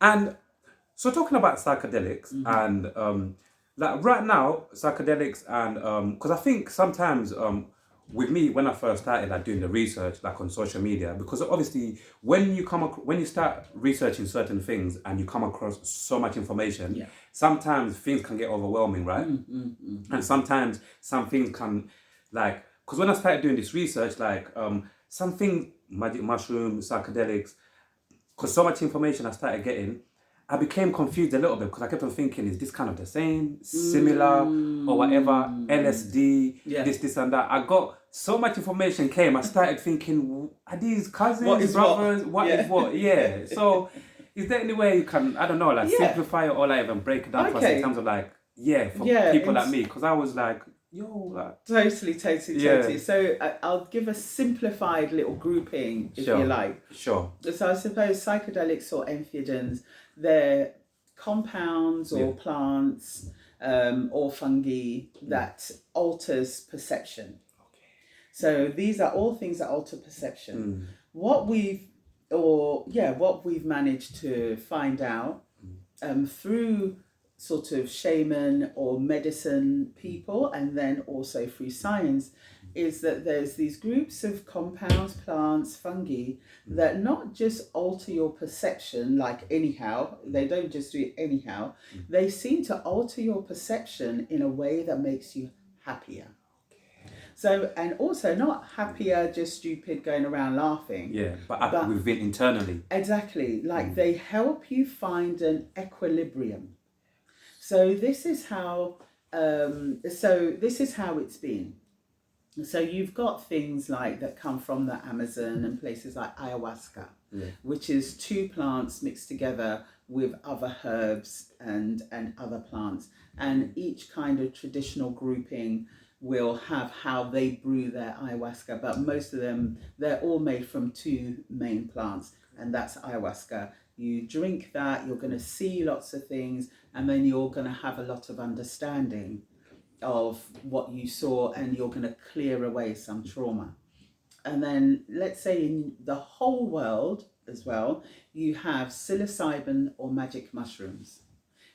And so talking about psychedelics and like right now, psychedelics and because I think sometimes with me when I first started like doing the research like on social media, because obviously when you start researching certain things and you come across so much information, Yeah. sometimes things can get overwhelming, right? And sometimes some things can like because when I started doing this research, like some things, magic mushrooms, psychedelics, because so much information I started getting, I became confused a little bit because I kept on thinking, is this kind of the same, similar, or whatever? LSD, Yeah. this, and that. I got so much information came. I started thinking, are these What cousins, is what? brothers? What is Yeah. what? Yeah. So, is there any way you can, I don't know, like Yeah. simplify it or like even break it down for us in terms Okay. of like, yeah, for Yeah. people like me? Because I was like, yo, like, Totally, totally, yeah, totally. So I'll give a simplified little grouping, if you sure, like. sure, So I suppose psychedelics or entheogens, they're compounds yeah, or plants or fungi that alters perception. So these are all things that alter perception. What we've what we've managed to find out through sort of shaman or medicine people, and then also through science, is that there's these groups of compounds, plants, fungi that not just alter your perception like anyhow, they don't just do it anyhow, they seem to alter your perception in a way that makes you happier. So, and also not happier, just stupid going around laughing, yeah, but but within internally. exactly, like they help you find an equilibrium. So this is how this is how it's been. So you've got things like that come from the Amazon and places like ayahuasca, which is two plants mixed together with other herbs and other plants. And each kind of traditional grouping will have how they brew their ayahuasca, but most of them, they're all made from two main plants, and that's ayahuasca. You drink that, you're going to see lots of things, and then you're going to have a lot of understanding of what you saw, and you're going to clear away some trauma. And then let's say in the whole world as well, you have psilocybin or magic mushrooms,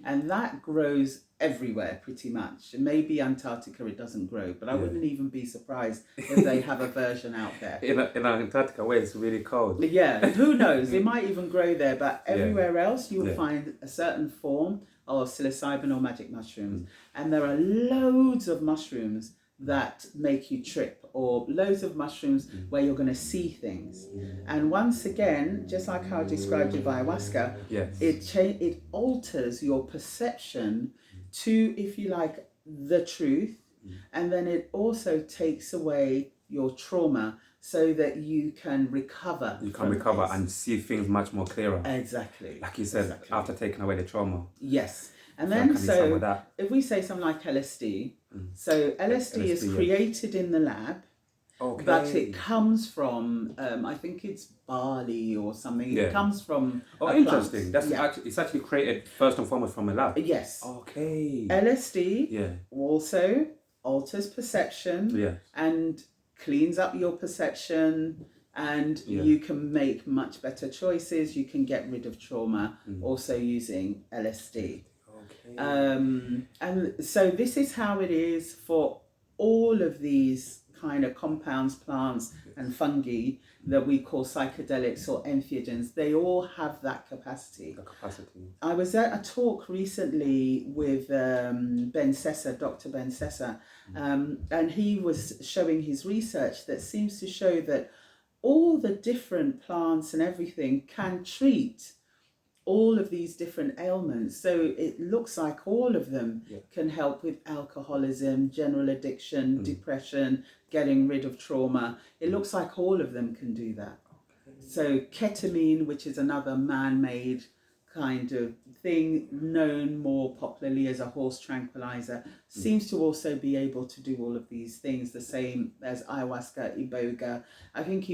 and that grows everywhere pretty much. Maybe Antarctica it doesn't grow, but I wouldn't even be surprised if they have a version out there. In Antarctica where it's really cold. Yeah, who knows? It might even grow there, but Yeah. everywhere else you'll Yeah. find a certain form of psilocybin or magic mushrooms. And there are loads of mushrooms that make you trip, or loads of mushrooms where you're going to see things. And once again, just like how I described with ayahuasca, Yes. it alters your perception to, if you like, the truth, and then it also takes away your trauma so that you can recover. You can recover and see things much more clearer. Exactly. Like you said, Exactly. after taking away the trauma. Yes. And I then, can need some of so that. if we say something like LSD, so LSD is yeah. created in the lab, Okay. but it comes from, I think it's barley or something. Yeah. It comes from Oh, a interesting. plant. That's Yeah. it's actually created first and foremost from a lab. Yes. Okay. LSD Yeah. also alters perception Yeah. and cleans up your perception, and you can make much better choices. You can get rid of trauma also using LSD. Okay. And so this is how it is for all of these kind of compounds, plants and fungi that we call psychedelics or entheogens. They all have that capacity. The capacity. I was at a talk recently with Ben Sessa, Dr. Ben Sessa, and he was showing his research that seems to show that all the different plants and everything can treat all of these different ailments. So it looks like all of them can help with alcoholism, general addiction, depression, getting rid of trauma. It looks like all of them can do that. So ketamine, which is another man-made kind of thing, known more popularly as a horse tranquilizer, seems to also be able to do all of these things, the same as ayahuasca, iboga. I think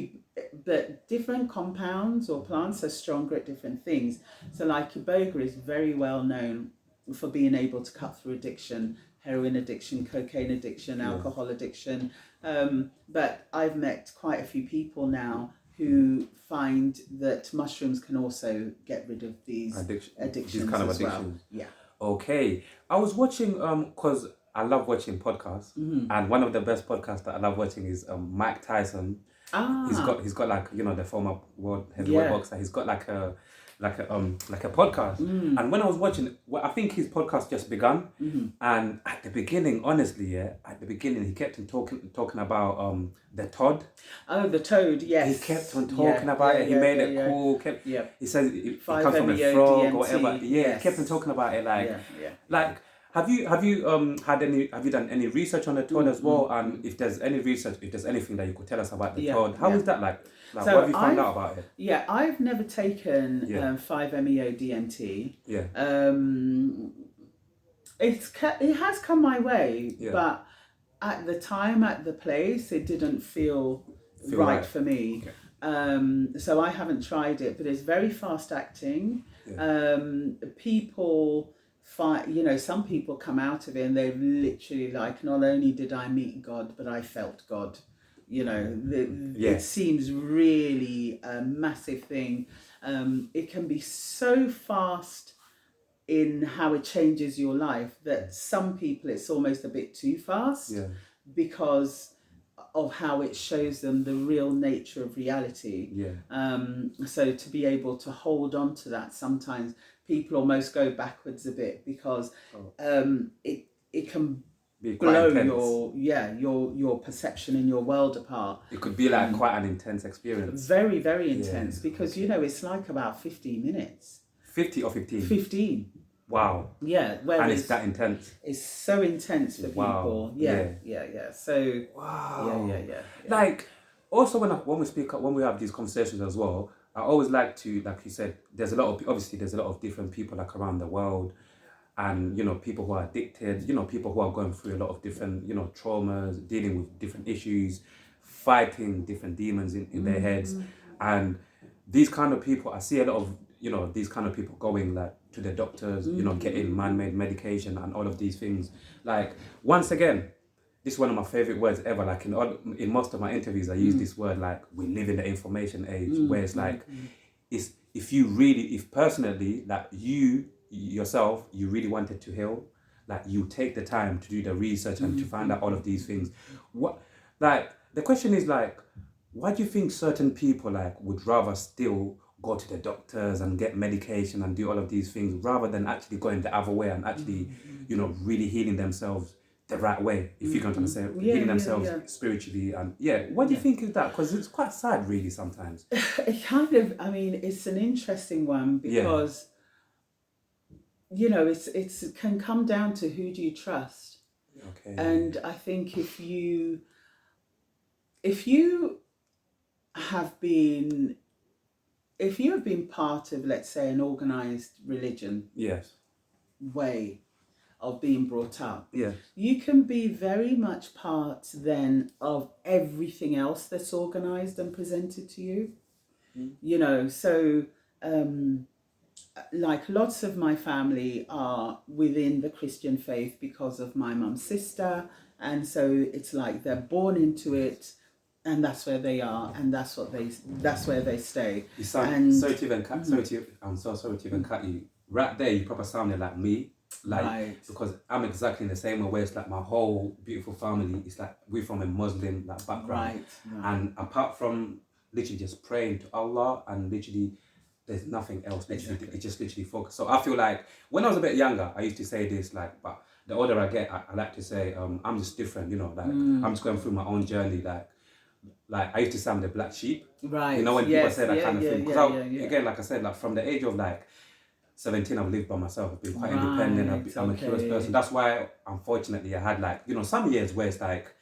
but different compounds or plants are stronger at different things. So like iboga is very well known for being able to cut through addiction, heroin addiction, cocaine addiction, alcohol addiction. But I've met quite a few people now who find that mushrooms can also get rid of these addictions these kind of as well. addictions. Yeah. Okay, I was watching because I love watching podcasts, and one of the best podcasts that I love watching is Mike Tyson. He's got like, you know, the former world heavyweight boxer. He's got like a podcast. And when I was watching, well, I think his podcast just begun, and at the beginning, honestly, he kept on talking about the Todd. Oh, the toad, yes. He kept on talking about it. He made it cool. He says it comes from a frog or whatever. Yeah, he kept on talking about it like. Have you done any research on the Todd as well? And if there's any research, if there's anything that you could tell us about the Todd, how is that like? So what have you found out about it? Yeah, I've never taken 5-MeO-DMT. Yeah. It has come my way, but at the time, at the place, it didn't feel right for me. Okay. So I haven't tried it, but it's very fast acting. Yeah. People some people come out of it and they're literally like, not only did I meet God, but I felt God. You know, it seems really a massive thing. It can be so fast in how it changes your life that some people it's almost a bit too fast because of how it shows them the real nature of reality. So to be able to hold on to that, sometimes people almost go backwards a bit because it can blow your perception in your world apart. It could be like quite an intense experience. Very, very intense because it's like about 15 minutes. 50 or 15? 15. Wow. Yeah. And it's that intense. It's so intense for people. Yeah. So wow. Yeah. Like also when we have these conversations as well, I always like to, like you said, there's a lot of different people like around the world, and people who are addicted, people who are going through a lot of different traumas, dealing with different issues, fighting different demons in their heads. And these kind of people, I see a lot of these kind of people going like to the doctors, getting man-made medication and all of these things. Like, once again, this is one of my favorite words ever. Like in most of my interviews, I use this word, like, we live in the information age, where it's like, if personally, like you yourself, you really wanted to heal, like, you take the time to do the research and to find out all of these things. The question is, like, why do you think certain people like would rather still go to the doctors and get medication and do all of these things rather than actually going the other way and actually, really healing themselves the right way, if you're going to say, healing themselves spiritually? And what do you think is that? Because it's quite sad, really, sometimes. It kind of, it's an interesting one because, it can come down to who do you trust. Okay. And I think if you have been part of, let's say, an organized religion way of being brought up, you can be very much part then of everything else that's organized and presented to you. So like lots of my family are within the Christian faith because of my mum's sister, and so it's like they're born into it, and that's where they are, and that's where they stay. You sound I'm so sorry to even cut you. Right there, you probably sounded like me. Like, because I'm exactly in the same way, where it's like my whole beautiful family, it's like we're from a Muslim like background. And apart from literally just praying to Allah and literally there's nothing else, literally it just literally focus. So I feel like when I was a bit younger, I used to say this, like, but the older I get, I like to say I'm just different, I'm just going through my own journey, like I used to say I'm the black sheep, when people say that kind of thing, because again, like I said, like from the age of like 17, I've lived by myself. I've been quite independent. I'm a curious person. That's why, unfortunately, I had like, some years where it's like,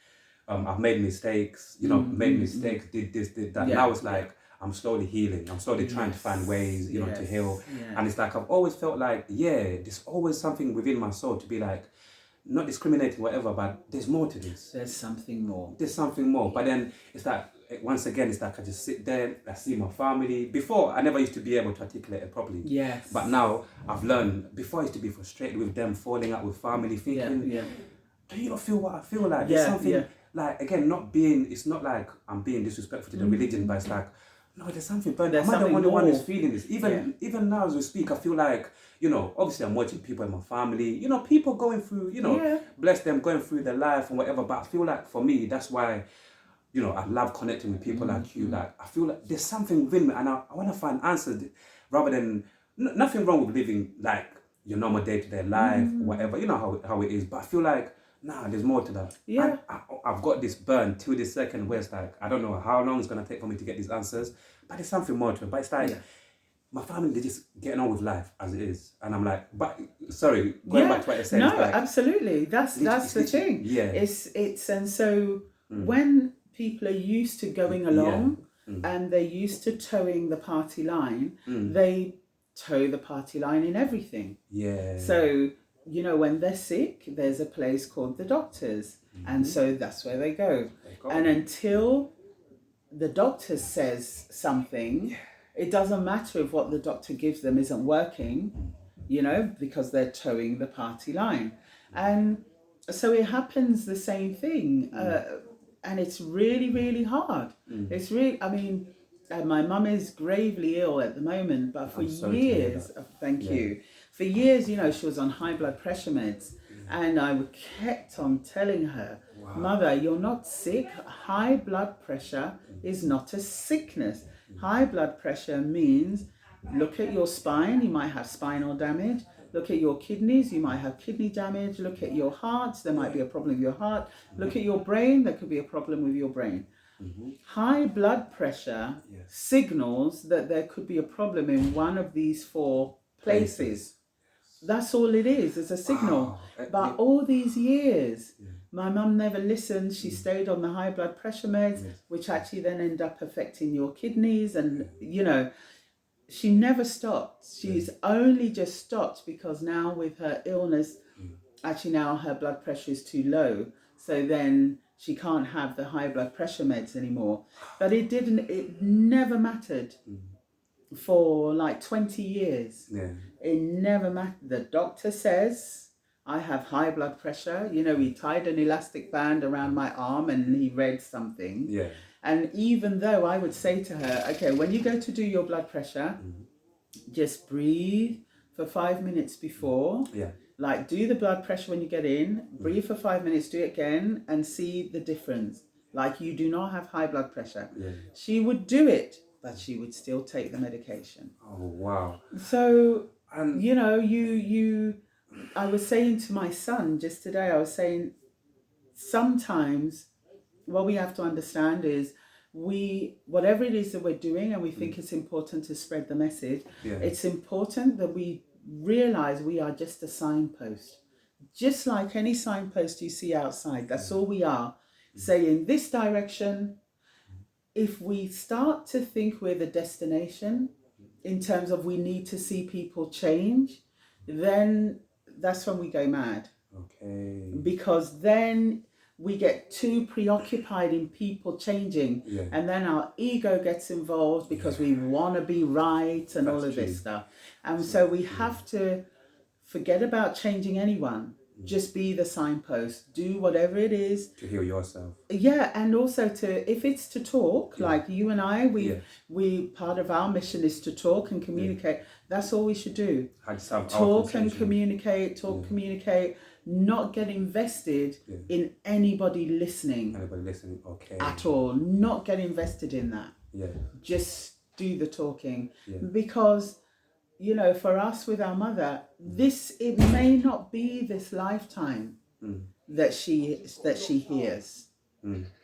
I've made mistakes, did this, did that. Now it's like, I'm slowly healing. I'm slowly trying to find ways, to heal. And it's like, I've always felt like, there's always something within my soul to be like, not discriminating, whatever, but there's more to this. There's something more. But then it's like, once again, it's like I just sit there, I see my family. Before, I never used to be able to articulate it properly. Yes. But now, I've learned, before I used to be frustrated with them, falling out with family, thinking, do you not feel what I feel like? There's something, like, again, it's not like I'm being disrespectful to the religion, but it's like, no, there's something burning. There's Am I the something only one who's more. feeling this? Even now as we speak, I feel like, obviously I'm watching people in my family, people going through, Yeah. bless them, going through their life and whatever. But I feel like for me, that's why, I love connecting with people like you. Like, I feel like there's something within me and I want to find answers rather than, nothing wrong with living like your normal day-to-day life, whatever, how it is. But I feel like, nah, there's more to that. Yeah. I've got this burn till this second where it's like, I don't know how long it's going to take for me to get these answers, but there's something more to it. But it's like, my family, they're just getting on with life as it is. And I'm like, but, sorry, going back to what I said. No, it's like, absolutely. That's the thing. Yeah. It's and so when people are used to going along and they're used to towing the party line, they toe the party line in everything. Yeah. So, when they're sick, there's a place called the doctors. And so that's where they go. And until the doctor says something, it doesn't matter if what the doctor gives them isn't working, because they're towing the party line. And so it happens the same thing. And it's really, really hard. It's really, I mean, my mum is gravely ill at the moment, but for years, thank you. For years, she was on high blood pressure meds. And I kept on telling her, Mother, you're not sick. High blood pressure is not a sickness. High blood pressure means, look at your spine, you might have spinal damage. Look at your kidneys, you might have kidney damage. Look at your heart, there might be a problem with your heart. Look at your brain, there could be a problem with your brain. High blood pressure signals that there could be a problem in one of these 4 places. That's all it is. It's a signal. But all these years, my mum never listened. She stayed on the high blood pressure meds, which actually then end up affecting your kidneys. And, she never stopped. She's only just stopped because now with her illness, actually now her blood pressure is too low. So then she can't have the high blood pressure meds anymore. But it never mattered. For like 20 years. It never mattered. The doctor says I have high blood pressure. He tied an elastic band around my arm and he read something. And even though I would say to her, okay, when you go to do your blood pressure, just breathe for 5 minutes before. Like, do the blood pressure when you get in, breathe for 5 minutes, do it again, and see the difference. Like, you do not have high blood pressure. She would do it, but she would still take the medication. Oh, wow. So, I was saying to my son just today, I was saying, sometimes what we have to understand is whatever it is that we're doing and we think it's important to spread the message, it's important that we realize we are just a signpost. Just like any signpost you see outside, that's all we are, saying this direction. If we start to think we're the destination in terms of we need to see people change, then that's when we go mad. Okay. Because then we get too preoccupied in people changing, and then our ego gets involved because we want to be right and all of this stuff. And so we have to forget about changing anyone. Just be the signpost. Do whatever it is to heal yourself. And also if it's to talk, like you and I, we part of our mission is to talk and communicate. That's all we should do. Talk and communicate. Communicate. Not get invested in anybody listening. Okay. At all. Not get invested in that. Just do the talking. Because, for us with our mother, it may not be this lifetime that she hears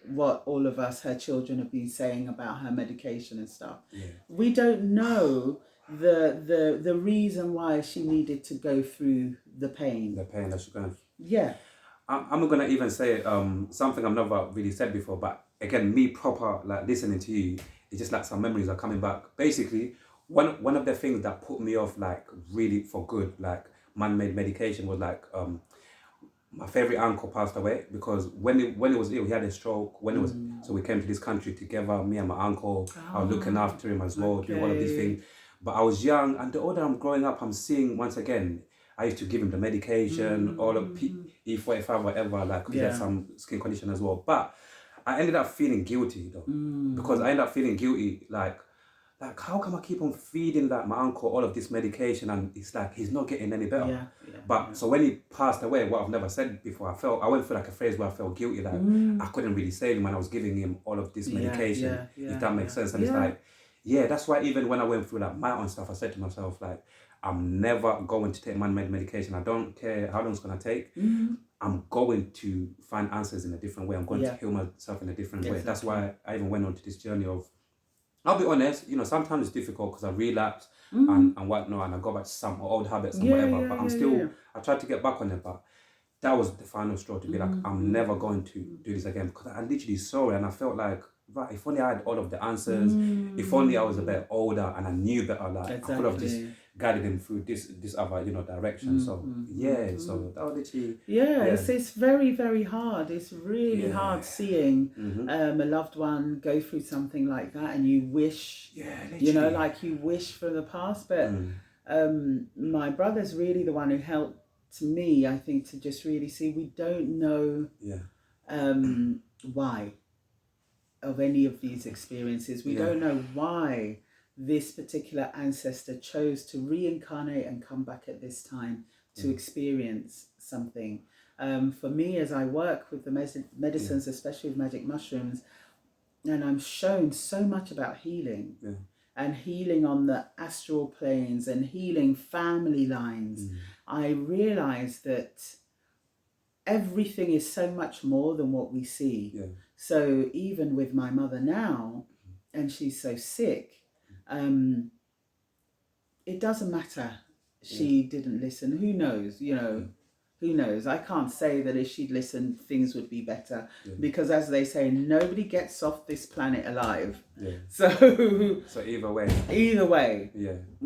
what all of us, her children, have been saying about her medication and stuff. We don't know the reason why she needed to go through the pain. The pain that she's going through. I'm not gonna even say something I've never really said before, but again, me proper like listening to you, it's just like some memories are coming back. Basically, one of the things that put me off like really for good, like man-made medication, was like my favorite uncle passed away because when he was ill, he had a stroke. So we came to this country together, me and my uncle. I was looking after him as well, doing all of these things. But I was young, and the older I'm growing up, I'm seeing once again. I used to give him the medication, all of E45, whatever. Like he had some skin condition as well. But I ended up feeling guilty though, because I ended up feeling guilty. Like like, how come I keep on feeding like my uncle all of this medication and it's like he's not getting any better? But so when he passed away, what I've never said before, I went through like a phase where I felt guilty that I couldn't really save him when I was giving him all of this medication, if that makes sense. And it's like, that's why even when I went through like my own stuff, I said to myself, like, I'm never going to take man-made medication. I don't care how long it's going to take. I'm going to find answers in a different way. I'm going to heal myself in a different way. That's why I even went on to this journey of, I'll be honest, sometimes it's difficult because I relapse and whatnot, and I go back to some old habits and whatever, but I'm still, I tried to get back on it, but that was the final straw to be like, I'm never going to do this again, because I literally saw it and I felt like, right, if only I had all of the answers, if only I was a bit older and I knew better, like I could have just guided him through this other direction. So so that was literally it's very, very hard. It's really hard seeing a loved one go through something like that, and you wish like you wish for the past, but my brother's really the one who helped me, I think, to just really see we don't know why of any of these experiences. We don't know why this particular ancestor chose to reincarnate and come back at this time to experience something. For me, as I work with the medicines, especially with magic mushrooms, and I'm shown so much about healing and healing on the astral planes and healing family lines, I realize that everything is so much more than what we see. So even with my mother now, and she's so sick, it doesn't matter. She didn't listen. Who knows? Who knows? I can't say that if she'd listened, things would be better, because as they say, nobody gets off this planet alive. So either way.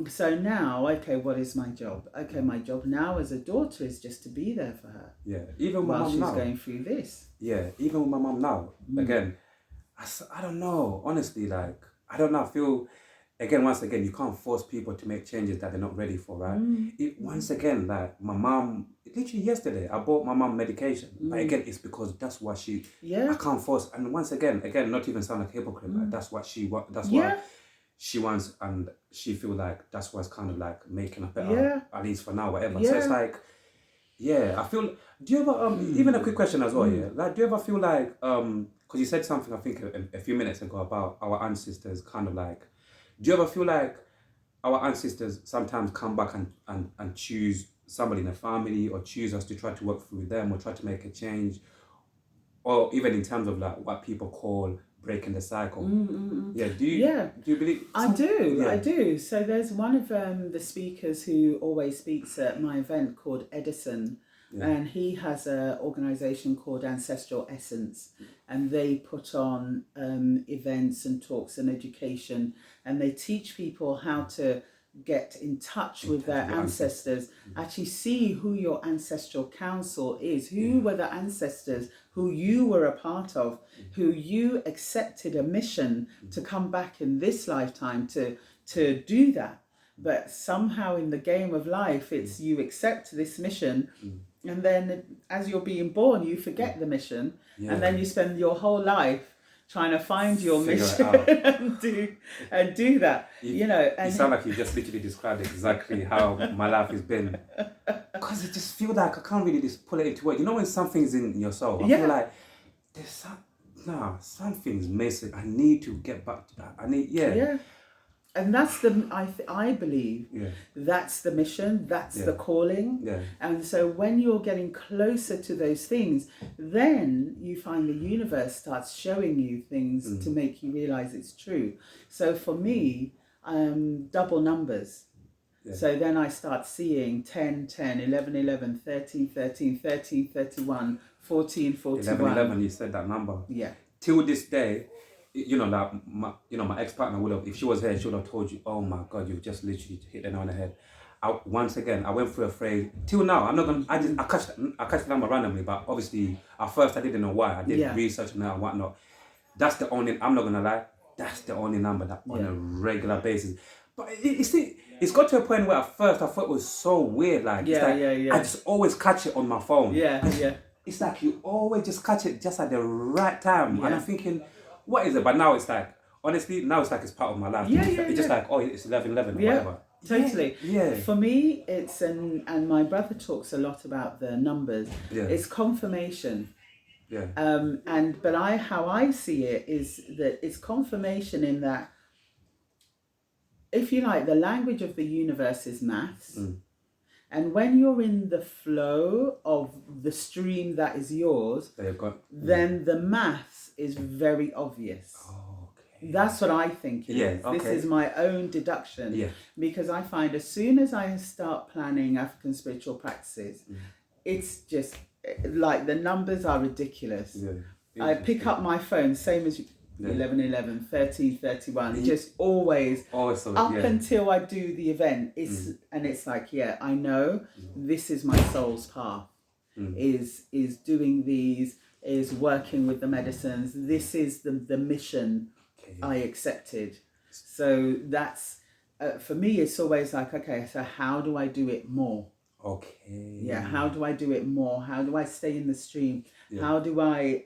So now, okay, what is my job? Okay, my job now as a daughter is just to be there for her. Even while my she's mum now, going through this. Even with my mum now. Again, I don't know. Honestly, like, I don't know. I feel, once again, you can't force people to make changes that they're not ready for, right? Once again, like, my mum, literally yesterday, I bought my mum medication. But again, it's because that's what she, I can't force. And once again, not even sound like a hypocrite, like, that's what she wants, that's what she wants, and she feel like that's what's kind of like making her better, at least for now, whatever. So it's like, I feel, do you ever, even a quick question as well, like, do you ever feel like, because you said something, I think, a few minutes ago about our ancestors kind of like, do you ever feel like our ancestors sometimes come back and choose somebody in a family, or choose us to try to work through them, or try to make a change, or even in terms of like what people call breaking the cycle? Do you believe? I do. So there's one of the speakers who always speaks at my event called Edison. And he has an organisation called Ancestral Essence, and they put on events and talks and education, and they teach people how to get in touch with their ancestors, actually see who your ancestral council is, who were the ancestors who you were a part of, who you accepted a mission to come back in this lifetime to do that. But somehow in the game of life, it's you accept this mission, and then as you're being born, you forget the mission, and then you spend your whole life trying to find your mission and do that. And you sound like you just literally described exactly how my life has been. Because I just feel like I can't really just pull it into words. When something's in your soul, I feel like there's something's missing. I need to get back to that. And that's I believe that's the mission, that's the calling. And so when you're getting closer to those things, then you find the universe starts showing you things to make you realize it's true. So for me, double numbers. So then I start seeing 10, 10, 11, 11, 13, 13, 13, 31, 14, 41. 11, 11, you said that number. Till this day, like my ex-partner would have, if she was here, she would have told you, oh my God, you've just literally hit the nail on the head. Once again, I went through a phrase. Till now, I'm not gonna. I catch the number randomly, but obviously at first I didn't know why. I did research on it and whatnot. That's the only. I'm not gonna lie. That's the only number that on a regular basis. But it's got to a point where at first I thought it was so weird. Like I just always catch it on my phone. It's like you always just catch it just at the right time, and I'm thinking, what is it? But now it's like, honestly, now it's like it's part of my life. Yeah, It's just like, oh, it's 11:11 or Yeah. whatever. Totally. Yeah. For me, it's and my brother talks a lot about the numbers. Yeah. It's confirmation. Yeah. But how I see it is that it's confirmation in that, if you like, the language of the universe is maths. And when you're in the flow of the stream that is yours, then the maths is very obvious. Oh, okay. That's what I think. Okay. This is my own deduction. Yeah. Because I find as soon as I start planning African spiritual practices, it's just like the numbers are ridiculous. Yeah. I pick up my phone, same as 11:11, 13:31, just always up until I do the event. And it's like, yeah, I know this is my soul's path. Is doing these, is working with the medicines. This is the mission I accepted. So that's for me. It's always like, okay, so how do I do it more? Okay. Yeah, how do I do it more? How do I stay in the stream? How do I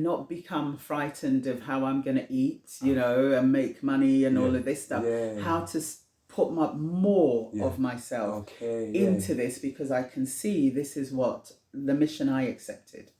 not become frightened of how I'm going to eat, and make money and all of this stuff. How to put more of myself into this, because I can see this is what the mission I accepted.